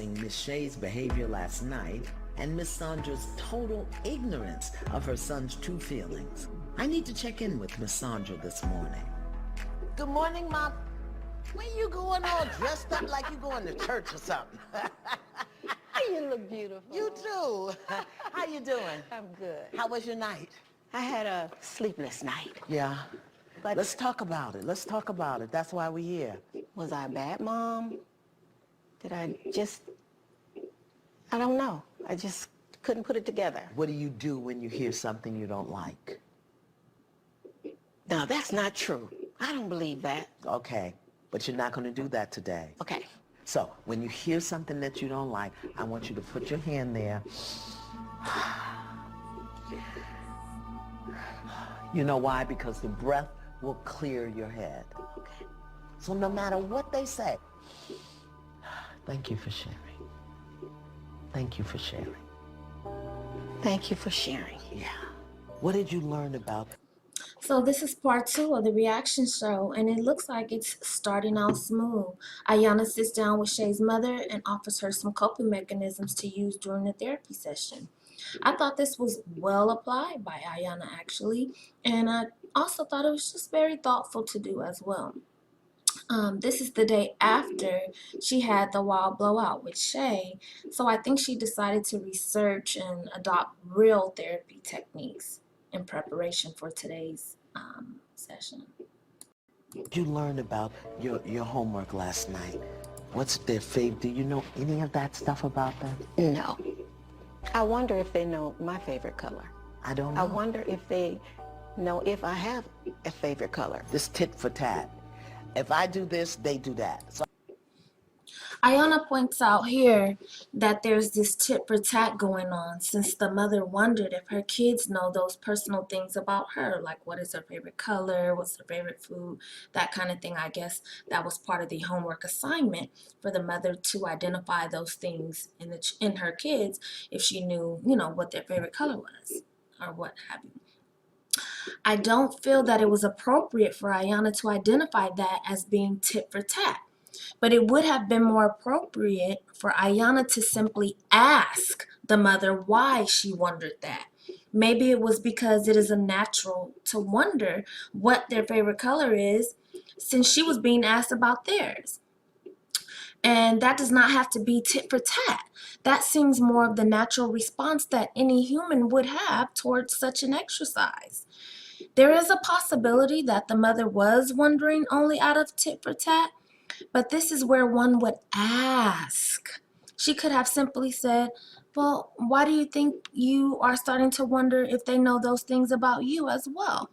discussing Miss Shay's behavior last night and Miss Sandra's total ignorance of her son's true feelings. I need to check in with Miss Sandra this morning. Good morning, Mom. Where you going all dressed up like you going to church or something? You look beautiful. You too. How you doing? I'm good. How was your night? I had a sleepless night. Yeah. But Let's talk about it. Let's talk about it. That's why we're here. was I a bad mom? I don't know. I just couldn't put it together. What do you do when you hear something you don't like? No, that's not true. I don't believe that. Okay, but you're not going to do that today. Okay. So when you hear something that you don't like, I want you to put your hand there. You know why? Because the breath will clear your head. Okay. So no matter what they say, thank you for sharing. Thank you for sharing. Thank you for sharing. Yeah. What did you learn about? So this is part 2 of the reaction show, and it looks like it's starting out smooth. Iyanla sits down with Shay's mother and offers her some coping mechanisms to use during the therapy session. I thought this was well applied by Iyanla, actually, and I also thought it was just very thoughtful to do as well. This is the day after she had the wild blowout with Shay, so I think she decided to research and adopt real therapy techniques in preparation for today's session. You learned about your homework last night. What's their favorite? Do you know any of that stuff about them? No. I wonder if they know my favorite color. I don't know. I wonder if they know if I have a favorite color. This tit for tat. If I do this, they do that. So Iyanla points out here that there's this tit for tat going on, since the mother wondered if her kids know those personal things about her, like what is her favorite color, what's her favorite food, that kind of thing. I guess that was part of the homework assignment for the mother to identify those things in her kids if she knew, what their favorite color was or what have you. I don't feel that it was appropriate for Iyanla to identify that as being tit for tat. But it would have been more appropriate for Iyanla to simply ask the mother why she wondered that. Maybe it was because it is a natural to wonder what their favorite color is, since she was being asked about theirs. And that does not have to be tit for tat. That seems more of the natural response that any human would have towards such an exercise. There is a possibility that the mother was wondering only out of tit for tat, but this is where one would ask. She could have simply said, well, why do you think you are starting to wonder if they know those things about you as well?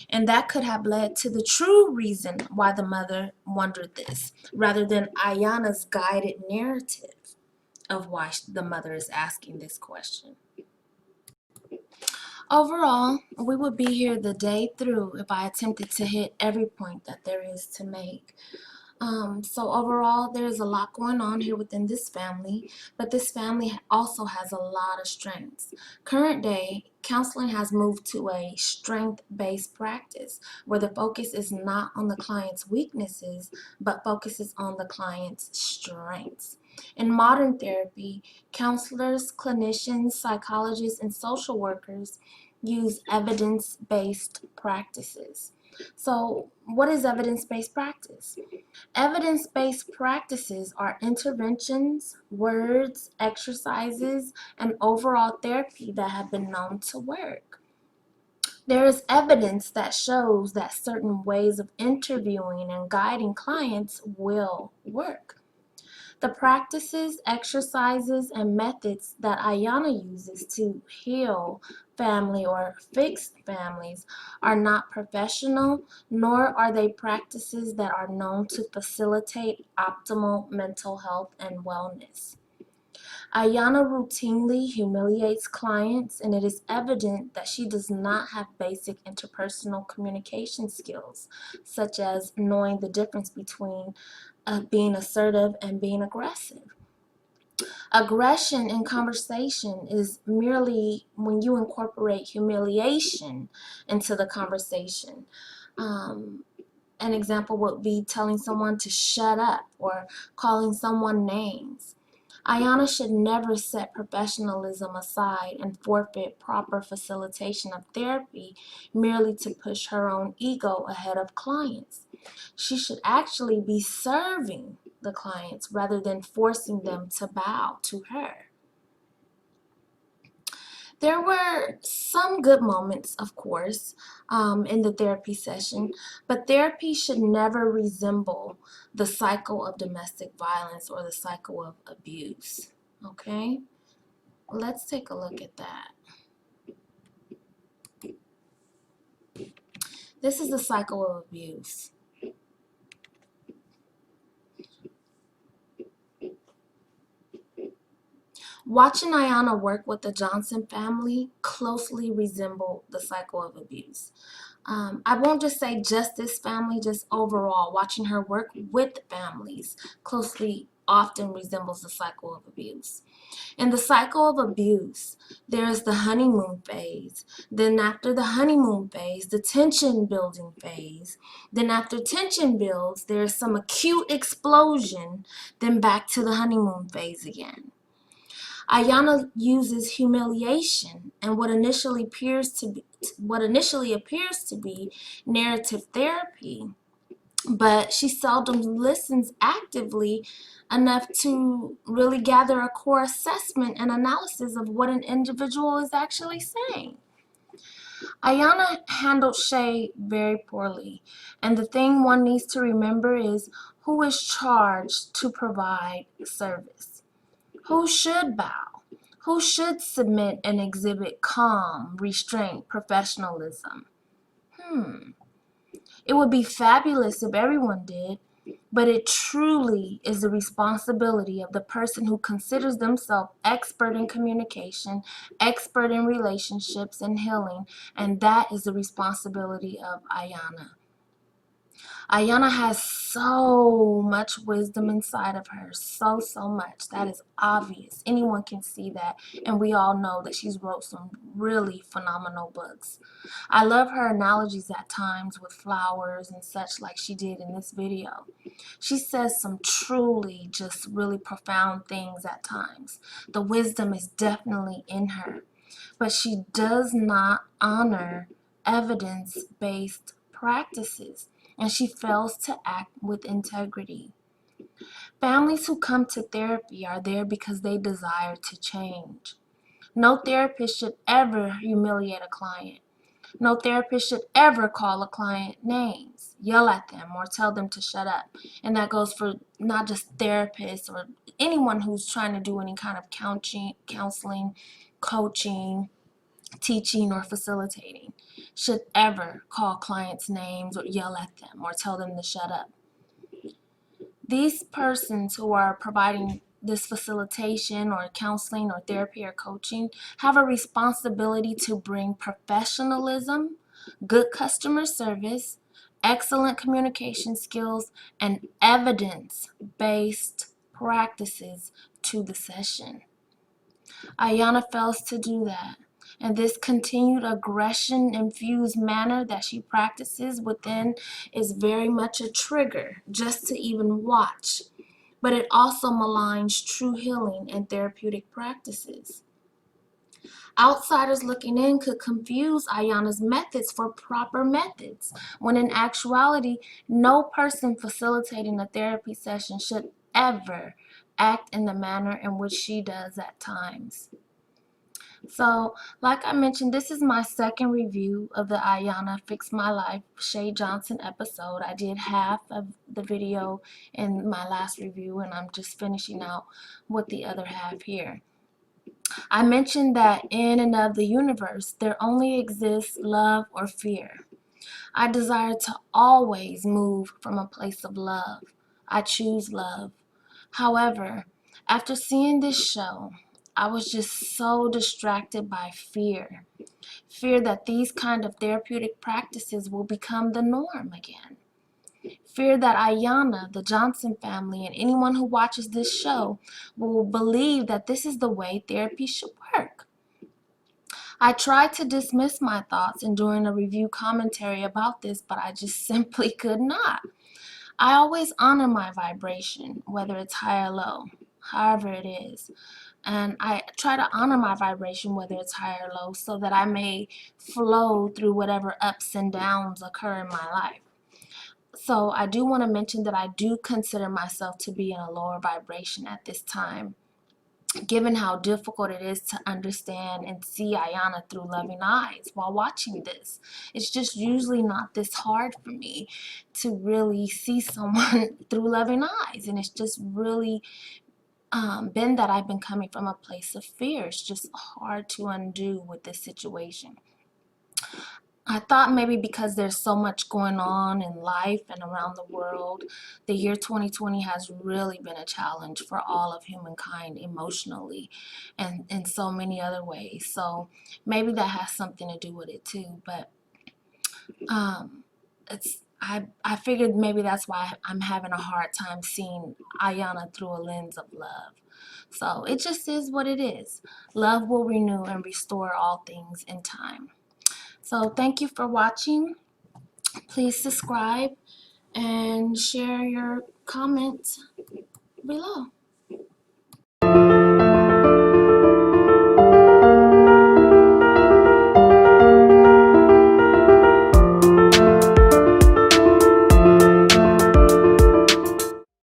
And that could have led to the true reason why the mother wondered this, rather than Iyanla's guided narrative of why the mother is asking this question. Overall, we would be here the day through if I attempted to hit every point that there is to make. So overall, there's a lot going on here within this family, but this family also has a lot of strengths. Current day, counseling has moved to a strength-based practice where the focus is not on the client's weaknesses, but focuses on the client's strengths. In modern therapy, counselors, clinicians, psychologists, and social workers use evidence-based practices. So, what is evidence-based practice? Evidence-based practices are interventions, words, exercises, and overall therapy that have been known to work. There is evidence that shows that certain ways of interviewing and guiding clients will work. The practices, exercises, and methods that Iyanla uses to heal family or fix families are not professional, nor are they practices that are known to facilitate optimal mental health and wellness. Iyanla routinely humiliates clients, and it is evident that she does not have basic interpersonal communication skills, such as knowing the difference between being assertive and being aggressive. Aggression in conversation is merely when you incorporate humiliation into the conversation. An example would be telling someone to shut up or calling someone names. Iyanla should never set professionalism aside and forfeit proper facilitation of therapy merely to push her own ego ahead of clients. She should actually be serving the clients rather than forcing them to bow to her. There were some good moments, of course, in the therapy session, but therapy should never resemble the cycle of domestic violence or the cycle of abuse. Okay? Let's take a look at that. This is the cycle of abuse. Watching Iyanla work with the Johnson family closely resembled the cycle of abuse. I won't just say just this family, just overall, watching her work with families closely often resembles the cycle of abuse. In the cycle of abuse, there is the honeymoon phase. Then after the honeymoon phase, the tension building phase. Then after tension builds, there is some acute explosion, then back to the honeymoon phase again. Iyanla uses humiliation and what initially appears to be narrative therapy, but she seldom listens actively enough to really gather a core assessment and analysis of what an individual is actually saying. Iyanla handled Shay very poorly, and the thing one needs to remember is who is charged to provide service. Who should bow? Who should submit and exhibit calm, restraint, professionalism? It would be fabulous if everyone did, but it truly is the responsibility of the person who considers themselves expert in communication, expert in relationships and healing, and that is the responsibility of Iyanla. Iyanla has so much wisdom inside of her, so much. That is obvious. Anyone can see that, and we all know that she's wrote some really phenomenal books. I love her analogies at times with flowers and such like she did in this video. She says some truly just really profound things at times. The wisdom is definitely in her, but she does not honor evidence-based practices, and she fails to act with integrity. Families who come to therapy are there because they desire to change. No therapist should ever humiliate a client. No therapist should ever call a client names, yell at them, or tell them to shut up. And that goes for not just therapists or anyone who's trying to do any kind of counseling, coaching, teaching, or facilitating should ever call clients names or yell at them or tell them to shut up. These persons who are providing this facilitation or counseling or therapy or coaching have a responsibility to bring professionalism, good customer service, excellent communication skills, and evidence-based practices to the session. Iyanla fails to do that. And this continued aggression-infused manner that she practices within is very much a trigger just to even watch. But it also maligns true healing and therapeutic practices. Outsiders looking in could confuse Iyanla's methods for proper methods, when in actuality, no person facilitating a therapy session should ever act in the manner in which she does at times. So, like I mentioned, this is my second review of the Iyanla Fix My Life Shay Johnson episode. I did half of the video in my last review, and I'm just finishing out with the other half here. I mentioned that in and of the universe, there only exists love or fear. I desire to always move from a place of love. I choose love. However, after seeing this show, I was just so distracted by fear. Fear that these kind of therapeutic practices will become the norm again. Fear that Iyanla, the Johnson family, and anyone who watches this show will believe that this is the way therapy should work. I tried to dismiss my thoughts in doing a review commentary about this, but I just simply could not. I always honor my vibration, whether it's high or low. however it is. And I try to honor my vibration, whether it's high or low, so that I may flow through whatever ups and downs occur in my life. So I do want to mention that I do consider myself to be in a lower vibration at this time, given how difficult it is to understand and see Iyanla through loving eyes while watching this. It's just usually not this hard for me to really see someone through loving eyes, and it's just really been that I've been coming from a place of fear. It's just hard to undo with this situation. I thought maybe because there's so much going on in life and around the world, the year 2020 has really been a challenge for all of humankind emotionally and in so many other ways. So maybe that has something to do with it too. But I figured maybe that's why I'm having a hard time seeing Iyanla through a lens of love. So it just is what it is. Love will renew and restore all things in time. So thank you for watching. Please subscribe and share your comments below.